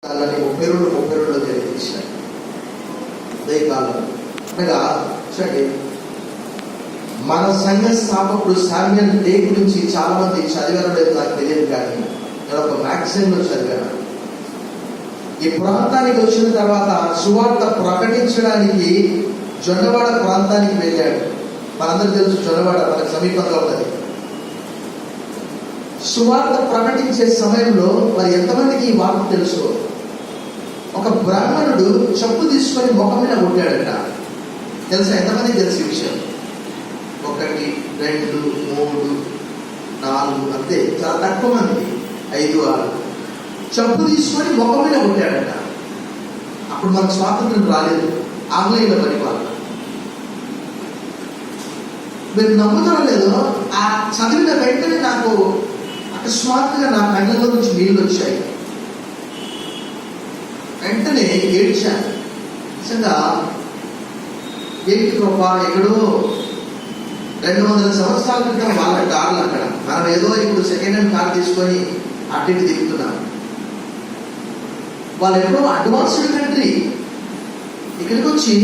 32 తెలియజేశారు. ఉదయకాలం అనగా చూడండి, మన సంఘ స్థాపకుడు శామ్యూయల్ డే గురించి చాలా మంది చదివారో లేదో నాకు తెలియదు, కానీ నేను ఒక మ్యాగజైన్లో చదివాను. ఈ ప్రాంతానికి వచ్చిన తర్వాత సువార్త ప్రకటించడానికి జొన్నవాడ ప్రాంతానికి వెళ్ళాడు. మనందరూ తెలుసు, జొన్నవాడ మనకు సమీపంగా ఉన్నది. సువార్త ప్రకటించే సమయంలో మరి ఎంతమందికి ఈ వార్త తెలుసు? ఒక బ్రాహ్మణుడు చెప్పు తీసుకొని ముఖం మీద కొట్టాడట. తెలుసా? ఎంతమంది తెలుసు ఈ విషయం? 1, 2, 3, 4 అంతే, చాలా తక్కువ మంది. 5, 6 చెప్పు తీసుకొని ముఖం మీద కొట్టాడట. అప్పుడు మనకు స్వాతంత్రం రాలేదు, ఆంగ్లేయుల పరిపాలన. మీరు నమ్ముతారో లేదో, ఆ చదివిన వెంటనే నాకు అకస్మాత్తుగా నా కళ్ళలో నుంచి నీళ్ళు వచ్చాయి. వెంటనే ఏడ్చాను. నిజంగా ఏంటి గొప్ప, ఎక్కడో 200 సంవత్సరాల క్రితం వాళ్ళ కార్లు అక్కడ, మనం ఏదో ఇప్పుడు సెకండ్ హ్యాండ్ కార్ తీసుకొని అటు ఇటు దిగుతున్నాం. వాళ్ళు ఎప్పుడో అడ్వాన్స్డ్ కంట్రీ. ఇక్కడికి వచ్చి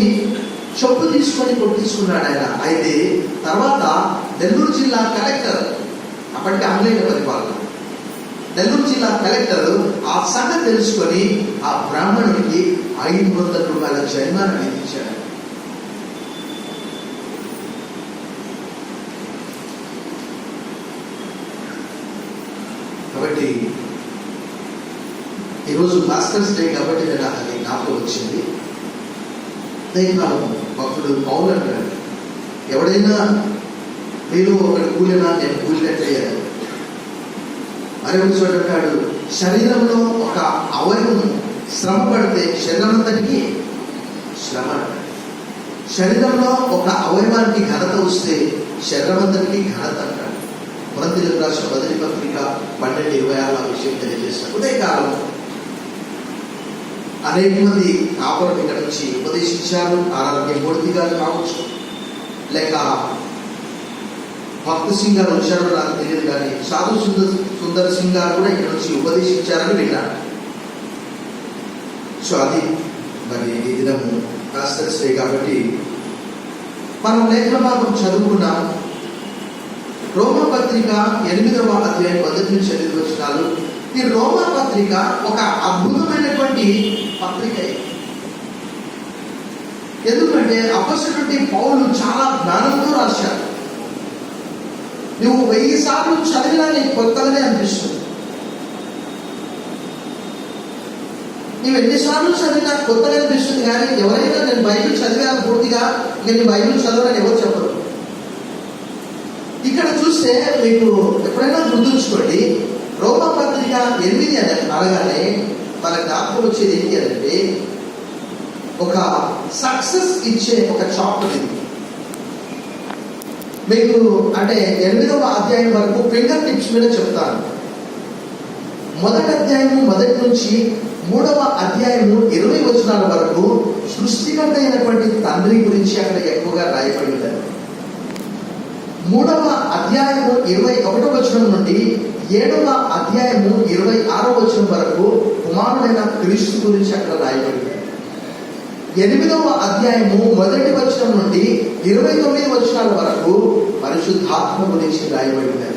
చెప్పు తీసుకొని కొట్టించుకున్నాడు ఆయన. అయితే తర్వాత నెల్లూరు జిల్లా కలెక్టర్, అప్పటికి ఆంగ్లేయ పరిపాలన, నెల్లూరు జిల్లా కలెక్టర్ ఆ సంగతి తెలుసుకొని ఆ బ్రాహ్మణుడికి 500 రూపాయల జరిమానా విధించాడు. కాబట్టి ఈరోజు మాస్టర్స్ డే కాబట్టి నేను అది జ్ఞాపకం వచ్చింది. దైవకాలం భక్తుడు పౌలు అంటాడు, ఎవడైనా మీరు ఒకటి కూలినా నేను కూలినట్లయ్యాను. మరొక చోట అంటాడు, శరీరంలో ఒక అవయవం శ్రమ పడితే శరీరం అంతటికి శ్రమ. శరీరంలో ఒక అవయవానికి ఘనత వస్తే శరీరం అంతటికి ఘనత అంటాడు. కొరింథీయులకు రాసిన మొదటి పత్రిక 12:26 ఆ విషయం తెలియజేస్తాడు. ఉదయకాలం అనేక మంది కాపురం ఇక్కడ నుంచి ఉపదేశించారు. ఆరోగ్య మూర్తి గారు కావచ్చు, లేక భక్త సింగ్ గారు వచ్చారో నాకు తెలియదు, కానీ సాధు సుందర్ సింగ్ గారు కూడా ఇక్కడ నుంచి ఉపదేశించారని విన్నాను. సో అది మరి ఈ దినము మాస్టర్స్ డే కాబట్టి మనం లేఖన భాగం చదువుకున్నాం. రోమా పత్రిక 8వ అధ్యాయం 1-8 వచనాలు. ఈ రోమా పత్రిక ఒక అద్భుతమైనటువంటి పత్రిక. ఎందుకంటే అపొస్తలుడైన పౌలు చాలా జ్ఞానంతో రాశాడు. నువ్వు 1000 సార్లు చదివినా నీకు కొత్తగానే అనిపిస్తుంది. నువ్వు ఎన్నిసార్లు చదివినా కొత్తగా అనిపిస్తుంది. కానీ ఎవరైనా నేను బైబిల్ చదివాను పూర్తిగా, నేను బైబిల్ చదవని ఎవరు చెప్పరు. ఇక్కడ చూస్తే మీకు ఎప్పుడైనా గుర్తుంచుకోండి, రోమా పత్రిక 8 అని అనగానే మన జ్ఞాపకం వచ్చేది ఏంటి అంటే, ఒక సక్సెస్ ఇచ్చే ఒక చాప్టర్ ఇది. మీకు అంటే 8వ అధ్యాయం వరకు ఫింగర్ టిప్స్ మీద చెప్తాను. మొదటి అధ్యాయము 1 నుంచి 3వ అధ్యాయము 20 వచనాల వరకు సృష్టికర్త అయినటువంటి తండ్రి గురించి అక్కడ ఎక్కువగా రాయబడి ఉన్నది. 3వ అధ్యాయము 21వ వచనం నుండి 7వ అధ్యాయము 26వ వచనం వరకు కుమారుడైన క్రీస్తు గురించి అక్కడ రాయబడింది. 8వ అధ్యాయము 1వ వచనం నుండి 29 వచనాల వరకు పరిశుద్ధాత్మ గురించి రాయబడింది.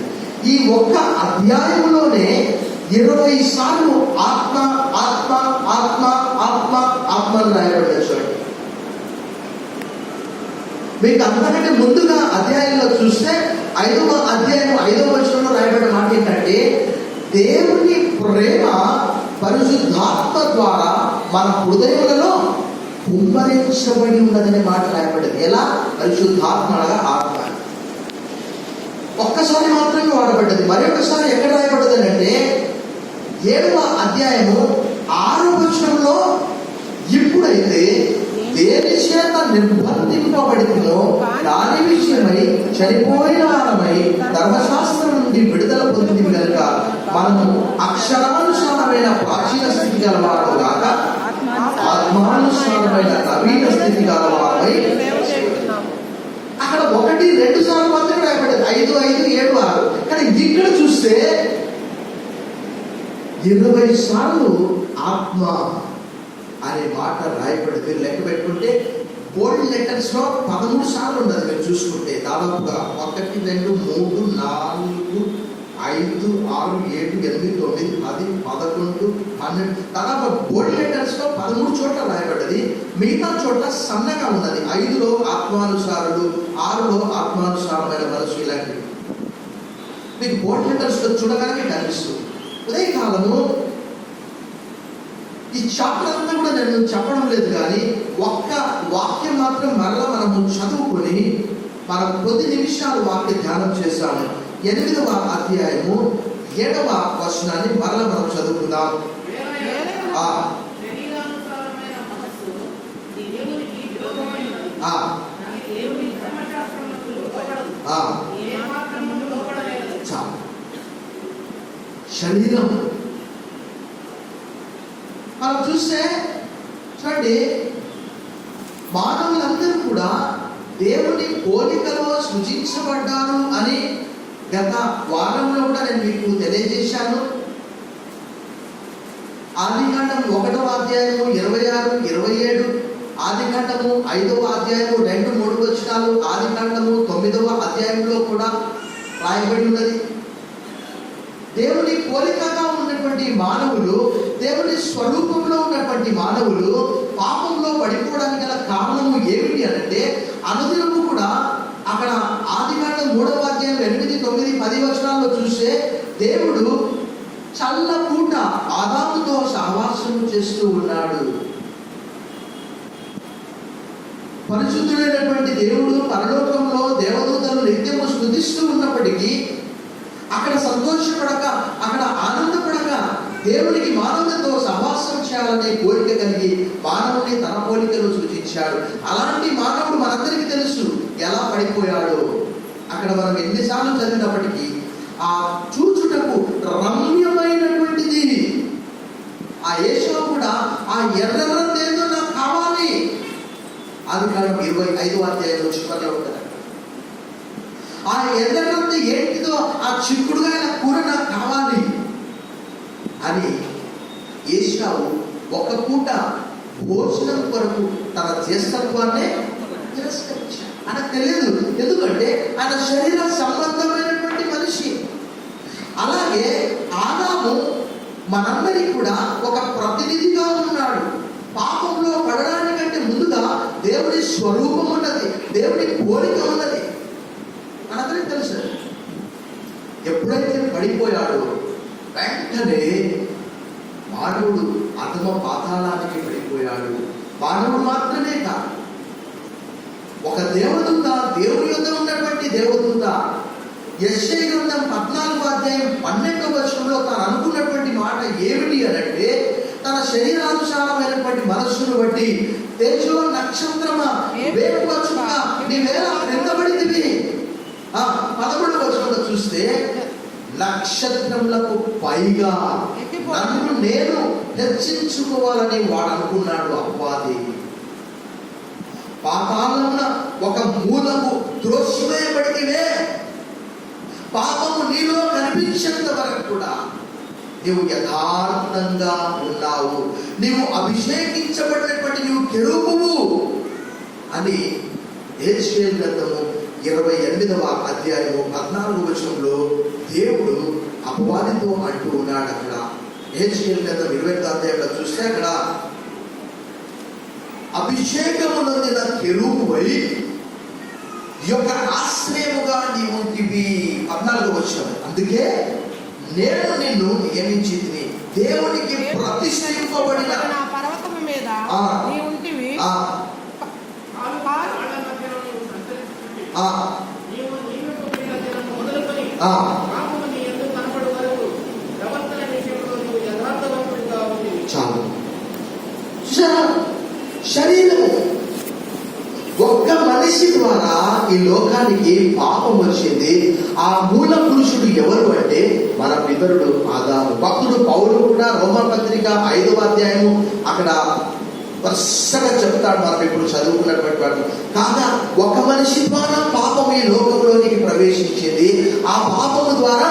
ఈ ఒక్క అధ్యాయంలోనే 20 సార్లు ఆత్మ ఆత్మ ఆత్మ ఆత్మ ఆత్మ అని రాయబడ్డారు. చూడండి, మీకు అంతకంటే ముందుగా అధ్యాయంలో చూస్తే 5వ అధ్యాయం 5వ వచనంలో రాయబడిన మాట ఏంటంటే, దేవుని ప్రేమ పరిశుద్ధాత్మ ద్వారా మన హృదయములలో కుమ్మరించబడి ఉన్నదనే మాట రాయబడ్డది. ఎలా? పరిశుద్ధాత్మ అనగా ఆత్మ. ఒక్కసారి మాత్రమే వాడబడ్డది. మరొకసారి ఎక్కడ రాయబడ్డది అంటే 7వ అధ్యాయము 6వ వచనంలో, ఇప్పుడైతే దేని చేత నిర్బంధింపబడినో దాని విషయమై చనిపోయిన వారమై ధర్మశాస్త్రం నుండి విడుదల పొందింది కనుక మనము అక్షరానుసారమైన ప్రాచీన స్థితి గలవారు కాక ఆత్మానుసారమైన నవీన స్థితి గలవారమై. అక్కడ 1, 2 సార్లు మాత్రమే రాయబడ్డది, 5, 5, 7, 6. కానీ ఇక్కడ చూస్తే 20 సార్లు ఆత్మ అనే మాట రాయబడి మీరు లెక్క పెట్టుకుంటే బోల్డ్ లెటర్స్ లో 13 సార్లు ఉన్నది. మీరు చూసుకుంటే దాదాపుగా 1 2 3 4 5 6 7 8 9 10 11 12 దాదాపు బోల్డ్ లెటర్స్ లో 13 చోట్ల రాయబడ్డది. మిగతా చోట్ల సన్నగా ఉన్నది. 5లో ఆత్మానుసారులు, 6లో ఆత్మానుసారమైన మనసు. ఇలాంటివి మీకు బోల్డ్ లెటర్స్ లో చూడగానే కనిపిస్తుంది. ఉదయకాలము ఈ చాప్టర్ అంతా కూడా నేను చెప్పడం లేదు, కానీ ఒక్క వాక్యం మాత్రం మరలా మనము చదువుకొని మనం కొద్ది నిమిషాలు వాక్య ధ్యానం చేశాము. 8వ అధ్యాయము 7వ వచనాన్ని మరలా మనం చదువుకుందాం. శరీరం మనం చూస్తే చూడండి, మానవులందరూ కూడా దేవుని పోలికలో సృజించబడ్డారు అని గత వారంలో కూడా నేను మీకు తెలియజేశాను. ఆదికాండం 1వ అధ్యాయము 26, 27, ఆదికాండము 5వ అధ్యాయము 2, 3 వచనాలు, ఆదికాండము 9వ అధ్యాయంలో కూడా రాయబడి ఉన్నది. దేవుని పోలికగా ఉన్నటువంటి మానవులు, దేవుని స్వరూపంలో ఉన్నటువంటి మానవులు పాపంలో పడిపోవడానికి గల కారణము ఏమిటి అంటే, అనుదినము కూడా అక్కడ ఆదికాండం 3వ అధ్యాయం 8, 9, 10 వచనాల్లో చూస్తే దేవుడు చల్లపూట ఆదాముతో సహవాసం చేస్తూ ఉన్నాడు. పరిశుద్ధుడైనటువంటి దేవుడు పరలోకంలో దేవదూతలు నిత్యము స్తుతిస్తూ ఉన్నప్పటికీ అక్కడ సంతోషపడక, అక్కడ ఆనందపడక, దేవునికి మానవులతో సహవాసం చేయాలనే కోరిక కలిగి మానవుని తన పోలికలో సృజించాడు. అలాంటి మానవుడు మనందరికీ తెలుసు ఎలా పడిపోయాడో. అక్కడ మనం ఎన్నిసార్లు చదివినప్పటికీ ఆ చూచుటకు రమ్యమైనటువంటిది ఆ ఏషావు కూడా ఆ ఎర్రరంది ఏదో నాకు కావాలి. ఆదికాండం 25వ అధ్యాయంలో చివరిలో ఉంటుంది. ఆ ఎర్రరంది ఏంటిదో, ఆ చిక్కుడుగా కూర నాకు కావాలి అని ఏషావు ఒక పూట భోజనం కొరకు తన జ్యేష్ఠత్వాన్నే తిరస్కరించాడు. ఆయనకు తెలియదు, ఎందుకంటే ఆయన శరీర సంబంధమైనటువంటి మనిషి. అలాగే ఆదాము మనందరికీ కూడా ఒక ప్రతినిధిగా ఉన్నాడు. పాపంలో పడడానికంటే ముందుగా దేవుని స్వరూపం ఉన్నది, దేవుని పోలిక ఉన్నది. మనందరికీ తెలుసు. ఎప్పుడైతే పడిపోయాడో వెంటనే మానవుడు అధమ పాతాళానికి పడిపోయాడు. మానవుడు మాత్రమే కాదు, ఒక దేవదూత, దేవుని యొద్ద ఉన్నటువంటి దేవదూత యెషయా గ్రంథం 14వ అధ్యాయం 12వ వచనంలో తాను అనుకున్నటువంటి మాట ఏమిటి అనంటే, తన శరీరానుసారమైనటువంటి మనస్సును బట్టి తేజో నక్షత్రమా వేకువచ్చుక నీవేళ క్రిందపడితివి. 13వ వచనంలో చూస్తే నక్షత్రములకు పైగా నన్ను నేను హెచ్చించుకోవాలని వాడు అనుకున్నాడు. అపవాది పాతాళమున ఒక మూలము త్రోసివేయబడితివే. పాపము నీలో కనిపించేంత వరకు కూడా నీవు యథార్థంగా ఉన్నావు, నీవు అభిషేకించబడినటువంటి నీవు కెరూబువు అని యెషయా గ్రంథము 28వ అధ్యాయము 14వ వచనంలో దేవుడు అపవాదితో అంటూ ఉన్నాడు. అక్కడ యెషయా గ్రంథం 28వ అధ్యాయంలో చూస్తే అక్కడ అభిషేకము నొందిన కెరూబువై యొక్క ఆశ్రయముగా నీవు ఉంటివి. 14వ వచనం. అందుకే నేను నిన్ను నియమించితిని, దేవునికి ప్రతిష్ఠింపబడిన పర్వతము మీద నీ ఉంటివి. చాలు. శరీరము ఒక్క మనిషి ద్వారా ఈ లోకానికి పాపం వచ్చింది. ఆ మూల పురుషుడు ఎవరు అంటే మన పితరుడు ఆదాము. భక్తుడు పౌలు కూడా రోమపత్రిక 5వ అధ్యాయము అక్కడ వరుసగా చెప్తాడు. మనం ఇప్పుడు చదువుకున్నటువంటి వాడు కాగా ఒక మనిషి ద్వారా పాపం ఈ లోకంలోనికి ప్రవేశించింది. ఆ పాపము ద్వారా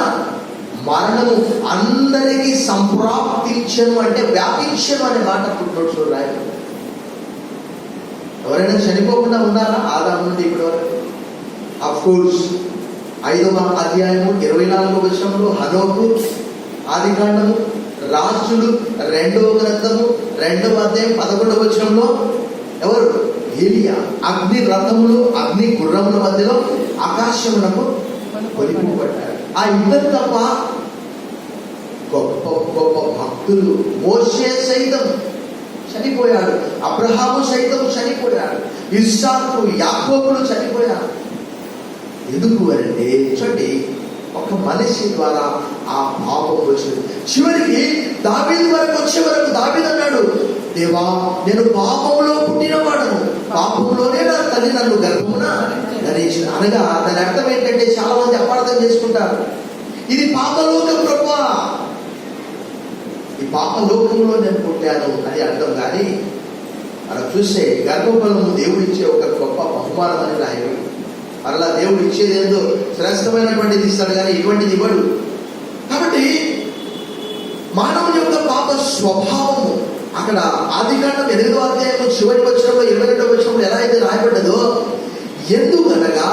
మరణము అందరికీ సంప్రాప్తించను అంటే వ్యాపించను అనే మాట పుట్టినట్టు రాయడం. ఎవరైనా చనిపోకుండా ఉన్నారా ఆదాము నుండి ఇప్పటి వరకు? అఫ్ కోర్స్ 5వ అధ్యాయము 24వ వచనంలో హనోకు, ఆదికాండము, రాజులు 2వ గ్రంథము 2వ అధ్యాయం 11వ వచనంలో ఎవరు? ఏలియా. అగ్ని రథములు, అగ్ని గుర్రముల మధ్యలో ఆకాశమునకు కొలిపబడ్డారు. ఆ ఇద్దరు తప్ప గొప్ప గొప్ప భక్తులు, మోషే సైతం చనిపోయాడు, అబ్రహాము సైతం చనిపోయాడు, ఇస్సాకు, యాకోబులు చనిపోయారు. ఎందుకు అంటే చూడండి, ఒక మనిషి ద్వారా ఆ పాపం వచ్చింది. చివరికి దావీదు వరకు వచ్చే వరకు దావీదు అన్నాడు, దేవా నేను పాపంలో పుట్టినవాడను, పాపంలోనే నా తల్లి నన్ను గర్భమున ధరించిన. అనగా దాని అర్థం ఏంటంటే చాలా మంది అపార్థం చేసుకుంటారు, ఇది పాపలోకం ప్రభువా, ఈ పాపలోకంలో నేను పుట్టాను అని అర్థం. కానీ మనం చూస్తే గర్భఫలము దేవుడు ఇచ్చే ఒక గొప్ప బహుమానం అని రాయడు. మరలా దేవుడు ఇచ్చేది ఏందో శ్రేష్టమైనటువంటిది ఇస్తాడు, కానీ ఇటువంటిది ఇవ్వడు. కాబట్టి మానవుని యొక్క పాప స్వభావము అక్కడ ఆదికాండం 8వ అధ్యాయం చివరి వచనంలో 22వ వచనంలో ఎలా అయితే రాయబడ్డదో, ఎందుకనగా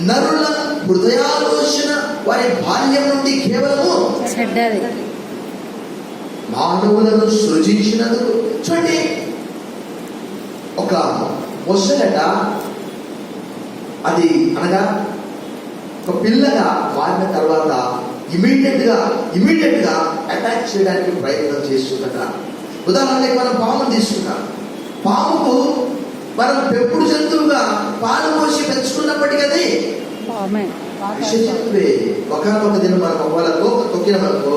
నరుల హృదయాలోచన వారి బాల్యం నుండి కేవలము చెడ్డది, మానవులను సృజించినందుకు. చూడండి, ఒక మొసలట అది అనగా ఒక పిల్లగా మారిన తర్వాత ఇమీడియట్ గా అటాక్ చేయడానికి ప్రయత్నం చేస్తుందట. ఉదాహరణకి మనం పామును తీసుకున్నాం. పాముకు మనం పెంపుడు జంతువుగా పాలు పోసి పెంచుకున్నప్పటికీ అది విషజంతువే. ఒకనొక దినం మనం ఒకవేళ తొక్కినమనుకో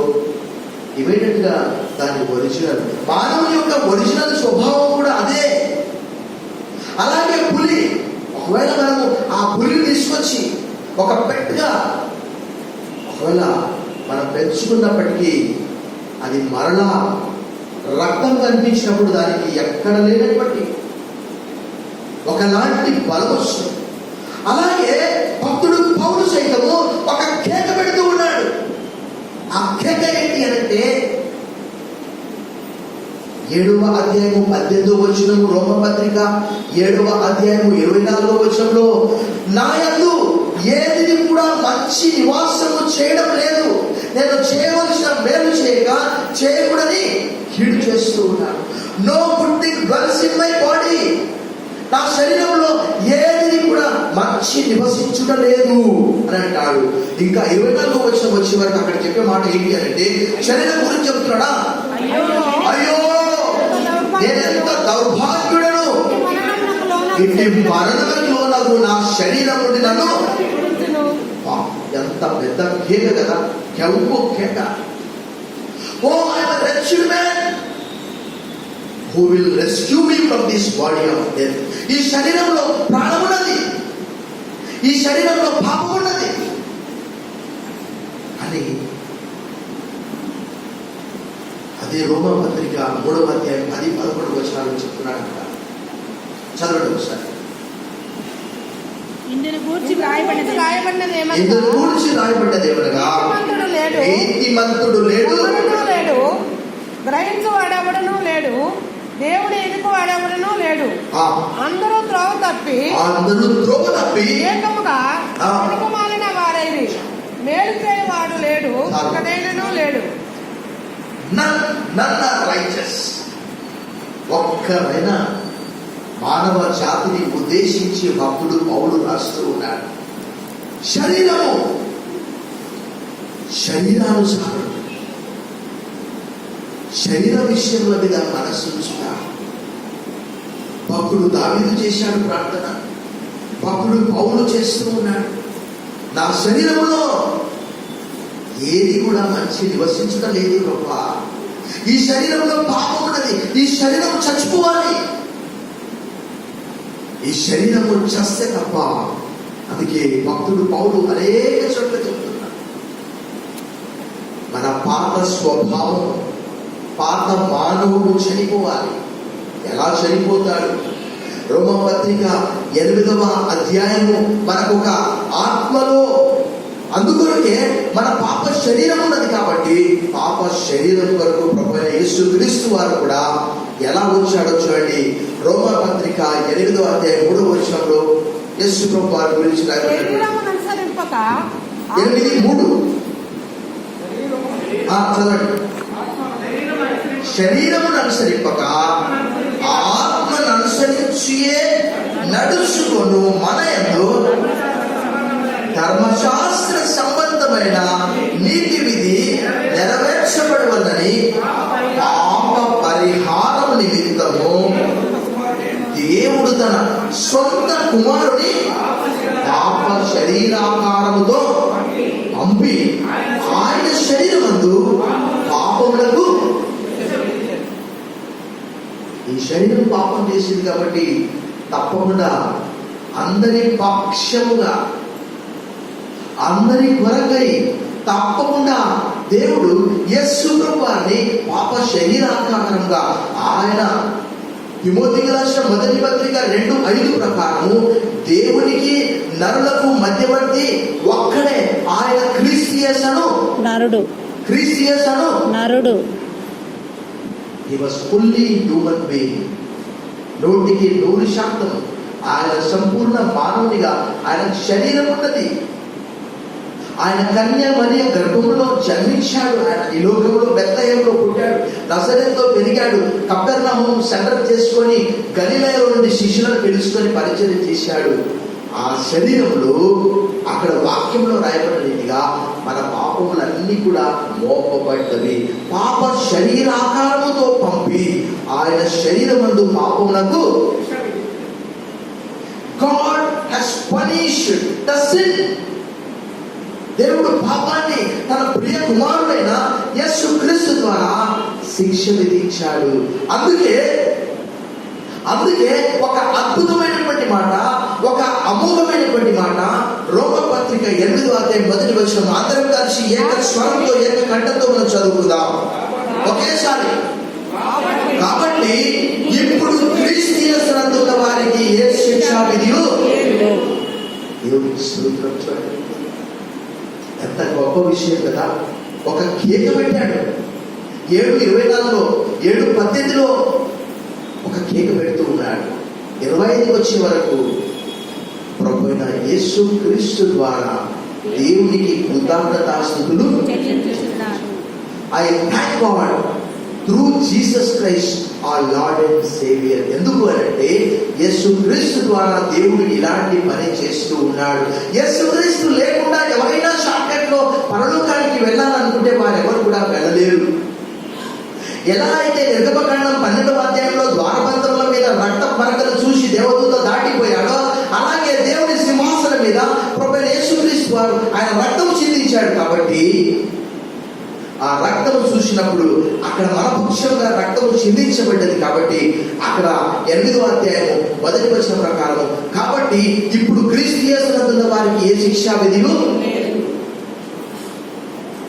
ఇమీడియట్ గా దాని ఒరిజినల్, మానవుని యొక్క ఒరిజినల్ స్వభావం కూడా అదే. అలాగే పులి, ఒకవేళ మనము ఆ పులిని తీసుకొచ్చి ఒక పెట్గా ఒకవేళ మనం పెంచుకున్నప్పటికీ అది మరలా రక్తం కనిపించినప్పుడు దానికి ఎక్కడ లేనటువంటి ఒకలాంటి బలం వస్తుంది. అలాగే భక్తుడు పౌలు సైతము ఒక కేక పెడుతూ ఉన్నాడు. ఆ కేక ఏంటి అంటే 7వ అధ్యాయము 18వ వచనము, రోమపత్రిక 7వ అధ్యాయము 24వ వచనంలో, నా యందు ఏది కూడా మంచి నివాసము చేయడం లేదు, నేను చేయవలసిన మేలు చేయక చేయకూడని కీడు చేస్తూ ఉన్నాను. No good thing dwells in my body, నా శరీరంలో ఏది కూడా మంచి నివసించుట లేదు అని అంటాడు. ఇంకా 24వ వచనం వచ్చే వరకు అక్కడ చెప్పే మాట ఏంటి అంటే, శరీరం గురించి చెప్తున్నాడా, అయ్యో నేనెంత దౌర్భాగ్యుడను, ఇట్టి మరణంలో నాకు నా శరీరం నుండి నన్ను. ఎంత పెద్ద కేక కదా, కెవ్వు కేక. Oh I am a wretched man who will rescue me from this body of death. ఈ శరీరంలో ప్రాణం ఉన్నది, ఈ శరీరంలో పాపం ఉన్నది అని అదే రోమపత్రిక 3వ అధ్యాయం 10-11 వచనాలు చెప్తున్నాడు కదా. చదవండి ఒకసారి. ఇందును గూర్చి రాయబడినది ఏమనగా, నీతిమంతుడు లేడు, గ్రహించువాడెవడనూ లేడు, దేవుడు ఎదుగువాడెవడనూ లేడు, అందరూ త్రోవ తప్పి ఏకముగా వెనుకమాలిన వారైరి, మేలు చేయవాడు లేడు, ఒకడైనను లేడు. ఒక్కరైనా మానవ జాతిని ఉద్దేశించి భక్తుడు పౌలు రాస్తూ ఉన్నాడు. శరీరానుసారం శరీర విషయంలో మీద మనస్సు ఉంచుతాడు. భక్తుడు దావీదు చేశాడు ప్రార్థన, భక్తుడు పౌలు చేస్తూ ఉన్నాడు. నా శరీరంలో ఏది కూడా మంచి నివసించడం లేదు గొప్ప, ఈ శరీరంలో పాపం ఉన్నది, ఈ శరీరం చచ్చిపోవాలి, ఈ శరీరము చస్తే తప్ప. అందుకే భక్తుడు పౌలు అనేక చోట్ల చెప్తున్నాడు, మన పాత స్వభావం, పాత మానవుడు చనిపోవాలి. ఎలా చనిపోతాడు? రోమపత్రిక 8వ అధ్యాయము మనకు ఒక ఆత్మలో అందుకొరకే మన పాప శరీరం ఉన్నది కాబట్టి పాప శరీరం కొరకు ప్రభువైన యేసుక్రీస్తు వారు కూడా ఎలా వచ్చాడో చూడండి. రోమా పత్రిక 8వ అధ్యాయం 3వ వచనంలో యేసు ప్రభు వారి గురించి రాయబడింది. 8:3 చదవండి. శరీరమును అనుసరింపక ఆత్మను అనుసరించియే నడుచుకొను మన యందు ధర్మశాస్త్ర సంబంధమైన నీతి విధి నెరవేర్చబడవలని పాప పరిహారం నిమిత్తము దేవుడు తన సొంత కుమారుని పాప శరీరాకారముతో పంపి ఆయన శరీరమందు పాపములకు, ఈ శరీరం పాపం చేసింది కాబట్టి తప్పకుండా అందరి పక్షముగా అందరి కొరకై తప్పకుండా దేవుడు యేసు ప్రభు వారిని పాప శరీరాకారంగా ఆయన తిమోతికి రాసిన మొదటి పత్రిక 2:5 ప్రకారము దేవునికి నరులకు మధ్యవర్తి ఒక్కడే, ఆయన క్రీస్తు నరుడు. He was fully human being. 100% ఆయన సంపూర్ణ మానవునిగా ఆయన శరీరం ఉన్నది. ఆయన కన్య మరియు గర్భంలో జన్మించాడు. ఆయన ఈ లోకంలో బెత్లెహేములో పుట్టాడు, నజరేతులో పెరిగాడు, కపెర్నహూము సెంటర్ చేసుకొని గలిలయలో నుండి శిష్యులను పిలుచుకొని పరిచయం చేశాడు. ఆ శరీరంలో అక్కడ వాక్యంలో రాయబడిన రీతిగా మన పాపములన్నీ కూడా మోపబడ్డవి. పాప శరీరాకారముతో పంపి ఆయన శరీరమందు పాపములకు God has punished the sin. దేవుడు పాపాన్ని తన ప్రియ కుమారుడైన యేసుక్రీస్తు ద్వారా శిక్ష విధించాడు. అందుకే ఒక అద్భుతమైనటువంటి మాట, ఒక అమోఘమైనటువంటి మాట రోమా పత్రిక 8వ అధ్యాయం 1వ వచనం అందరం కలిసి ఏక స్వరంతో ఏక కంఠంతో మనం చదువుకుందాం ఒకేసారి. కాబట్టి ఇప్పుడు క్రీస్తు యేసునందున్న వారికి ఏ శిక్షా విధియు దేవునికి స్తోత్రం. చూడండి ఎంత గొప్ప విషయం కదా. ఒక కేక పెట్టాడు 7:24లో 7:18లో ఒక కేక పెడుతూ ఉన్నాడు. 25 వచ్చే వరకు ప్రభువైన యేసు క్రీస్తు ద్వారా దేవునికి కృతజ్ఞతాస్తుతులు I thank God through Jesus Christ our Lord and Savior. ఎందుకు అంటే యేసుక్రీస్తు ద్వారా దేవుడు ఇలాంటి పని చేస్తూ ఉన్నాడు. యేసుక్రీస్తు లేకుండా ఎవరైనా షార్ట్ కట్ లో పరలోకానికి వెళ్ళాలనుకుంటే వారెవరు కూడా వెళ్ళలేరు. ఎలా అయితే నిర్గమకాండం 12వ అధ్యాయంలో ద్వారబంధముల మీద రక్త మరకలు చూసి దేవదూత దాటిపోయాడో, అలాగే దేవుని సింహాసనం మీద ప్రభువైన యేసుక్రీస్తు వారు ఆయన రక్తం చిందించాడు. కాబట్టి ఆ రక్తం చూసినప్పుడు అక్కడ మన పక్షంగా రక్తం చిందించబడ్డది. కాబట్టి అక్కడ 8వ అధ్యాయము 1వ వచనం ప్రకారం కాబట్టి ఇప్పుడు క్రీస్తు యేసునందున్న వారికి ఏ శిక్షా విధిలు.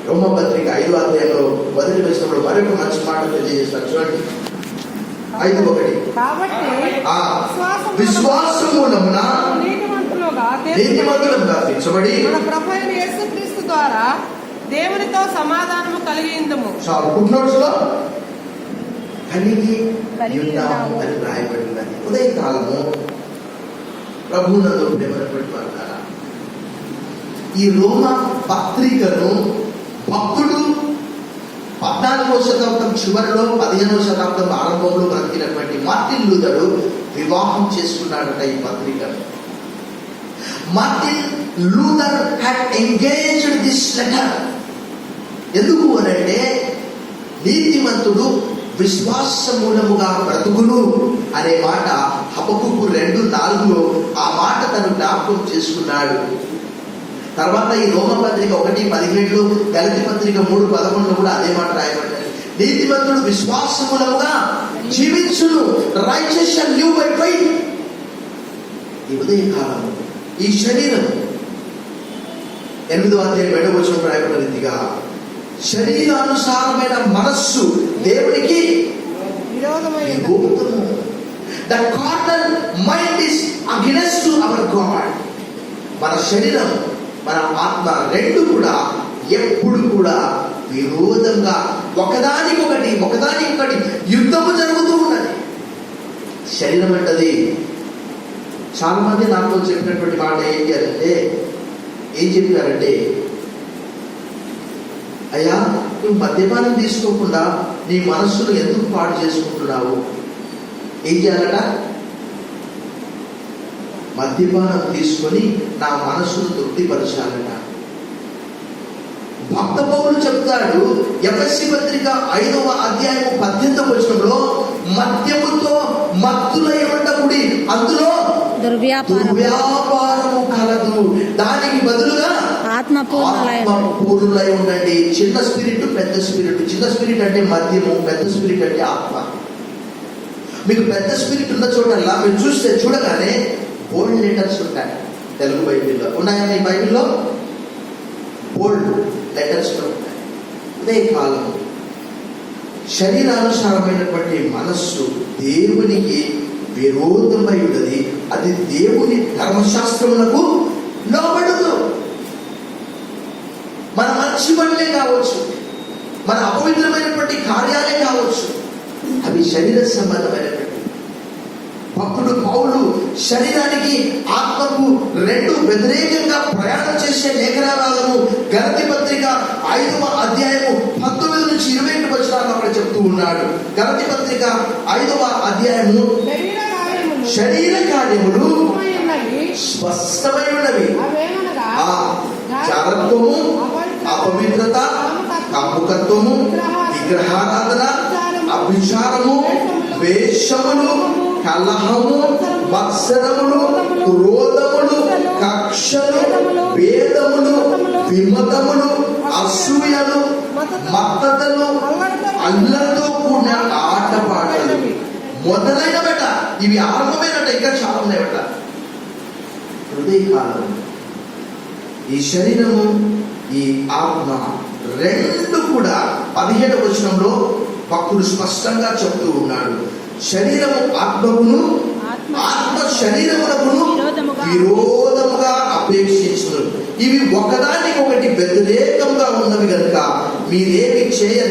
రోమా పత్రిక 5వ అధ్యాయంలో 1వ వచనంలో మరొక మంచి మాట తెలియజేస్తారు. చూడండి 5:1 విశ్వాసం మూలమున నీతిమంతులుగా తీర్చబడి మన ప్రభువైన యేసుక్రీస్తు ద్వారా దేవునితో సమాధానము కలిగిందము. కలిగి ఉన్నాము అని రాయబడినది. ఉదయకాలము ప్రభువునందు ప్రేమైనటువంటి వారు, ఈ రోమా పత్రికను భక్తుడు 14వ శతాబ్దం చివరిలో 15వ శతాబ్దం ఆరంభంలో బ్రతికినటువంటి మార్టిన్ లూథరు వివాహం చేసుకున్నాడట ఈ పత్రికను. Martin Luther had engaged this letter. ఎందుకు అనంటే నీతిమంతుడు విశ్వాస మూలముగా బ్రతుకును అనే మాట హబక్కూకు 2:4లో ఆ మాట తను జ్ఞాపకం చేసుకున్నాడు. తర్వాత ఈ రోమా పత్రిక 1:17లో గలతీ పత్రిక 3:11లో కూడా అదే మాట రాయబడింది. నీతిమంతుడు విశ్వాస మూలముగా జీవించును. righteous shall live by faith. ఈ ఉదయకాలం ఈ శరీరం 8వ అధ్యాయం 7వ వచనం రాయబడిన రీతిగా శరీరానుసారమైన మనస్సు దేవునికి విరోధము. The carnal mind is against to our God. మన శరీరం మన ఆత్మ రెండు కూడా ఎప్పుడు కూడా విరోధంగా ఒకదానికొకటి యుద్ధము జరుగుతూ ఉన్నది. శరీరం అంటది. చాలా మంది నాతో చెప్పినటువంటి మాట ఏం చెప్పారంటే, అయ్యా నువ్వు మద్యపానం తీసుకోకుండా నీ మనస్సును ఎందుకు పాడు చేసుకుంటున్నావు? ఏం చేయాలట? మద్యపానం తీసుకొని నా మనస్సును తృప్తిపరచాలట. భక్త పౌలు చెప్తాడు ఎఫెసీ పత్రిక 5వ అధ్యాయము 18వ వచనంలో, మద్యముతో మత్తులై ఉండకుడి, అందులో దుర్వ్యాపారము కలదు, దానికి బదులుగా ఆత్మపూర్ణులై ఉండండి. చిన్న స్పిరిట్, పెద్ద స్పిరిట్. చిన్న స్పిరిట్ అంటే మద్యము, పెద్ద స్పిరిట్ అంటే ఆత్మ. మీకు పెద్ద స్పిరిట్ ఉన్న చోటల్లా మీరు చూడగానే బోల్డ్ లెటర్స్ ఉంటాయి. తెలుగు బైబిల్లో ఉన్నాయా? మీ బైబిల్లో బోల్డ్ లెటర్స్ ఉంటాయి. అదే కాలం శరీరానుసారమైనటువంటి మనస్సు దేవునికి విరోధమై ఉన్నది. అది దేవుని ధర్మశాస్త్రములకు లోబడదు. మన మంచి పనులే కావచ్చు, మన అపవిత్రమైనటువంటి కార్యాలే కావచ్చు, అవి శరీర సంబంధమైనటువంటి. భక్తుడు పౌలు శరీరానికి ఆత్మకు రెండు వ్యతిరేకంగా ప్రయాణం చేసే లేఖనాలను గలతీ పత్రిక 5వ అధ్యాయము 19 నుంచి 21 వచనాలు అక్కడ చెప్తూ ఉన్నాడు. గలతీ పత్రిక 5వ అధ్యాయము, శరీర కార్యములు స్పష్టమై ఉన్నవి. జాగ్రత్తము, అపవిత్రత, కాముకత్వము, విగ్రహారాధన, అభిచారము, ద్వేషములు, కలహము, మత్సరములు, క్రోధములు, కక్షలు, భేదములు, విమతములు, అసూయలు, మత్తతలు, అల్లరితో కూడిన ఆటపాటలు మొదలైనవట. ఇవి ఆరంభమేనట, ఇంకా చాలా ఉన్నాయట. హృదయకాలం, ఈ శరీరము, ఈ ఆత్మ రెండు కూడా 17వ వచనంలో భక్తుడు స్పష్టంగా చెప్తూ ఉన్నాడు. శరీరము ఆత్మకును, ఆత్మ శరీరమునకును విరోధముగా అపేక్షించును. ఇవి ఒకదానికొకటి వ్యతిరేకంగా ఉన్నవి కనుక మీరేమి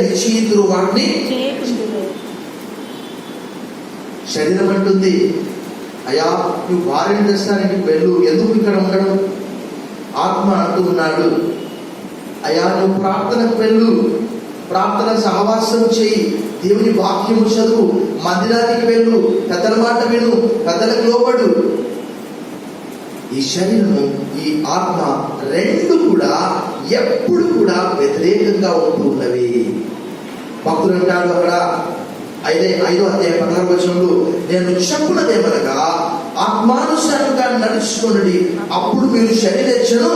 నిశ్చయింతురు వాటిని. శరీరం అంటుంది, అయ్యా నువ్వు భార్యను రెస్టారెంట్కి వెళ్ళు, ఎందుకు ఇక్కడ ఉండడం? ఆత్మ అంటూ ఉన్నాడు, అయ్యా నువ్వు ప్రార్థనకు వెళ్ళు, ప్రార్థన సహవాసం చేయి, దేవుని వాక్యము చదువు, మందిరానికి వెళ్ళు, పెద్దల మాట విను, పెద్దలకు లోబడు. ఈ శరీరము, ఈ ఆత్మ రెండు కూడా ఎప్పుడు కూడా వ్యతిరేకంగా ఉంటూ ఉన్నవి. భక్తులు అంటాడు అక్కడ 5వ అధ్యాయం 16వ వచనంలో, నేను చెప్పున్నదేమనగా ఆత్మానుసారంగా నడుచుకొనుడి, అప్పుడు మీరు శరీరేచ్ఛను